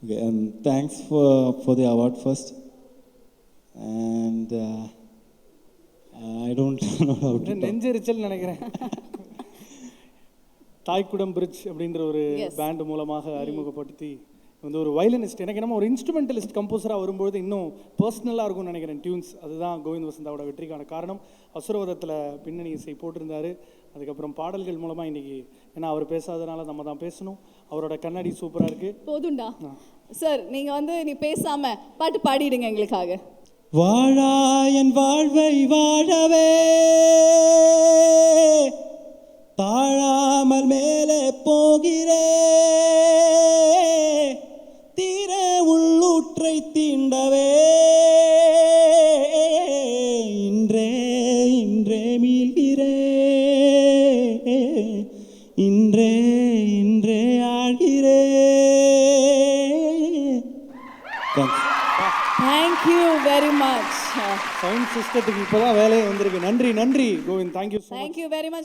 Okay, thanks for the award first. And I don't know how to talk. நெஞ்செரிச்சல் நினைக்கிறேன். தாய்க்குடம் bridge அப்படின்ற ஒரு Yes. Pant மூலமாக அறிமுகப்படுத்தி வந்து ஒரு வயலினிஸ்ட், எனக்கு நம்ம ஒரு இன்ஸ்ட்ருமெண்டலிஸ்ட் கம்போசராக வரும்போது இன்னும் பர்சனலாக இருக்கும்னு நினைக்கிறேன் டியூன்ஸ். அதுதான் கோவிந்த் வசந்தாவோட வெற்றிக்கான காரணம். அசுரவதத்தில் பின்னணி இசை போட்டிருந்தாரு. அதுக்கப்புறம் பாடல்கள் மூலமாக இன்னைக்கு, ஏன்னா அவர் பேசாதனால நம்ம தான் பேசணும். அவரோட கண்ணாடி சூப்பராக இருக்குது. போதும்டா சார், நீங்க வந்து நீ பேசாம பாட்டு பாடிடுங்க எங்களுக்காக. வாழா என் வாழ்வை வாழவே தாழாமல் மேலே போகிறே தீர உள்ளூற்றை தீண்டவே இன்றே இன்றே மீள்கிறே இன்றே இன்றே ஆழ்கிறே. Thank you very much. Sound சிஸ்டத்துக்கு இப்போ தான் வேலையே வந்திருக்கு. நன்றி நன்றி Govind, thank you so much. Thank you very much.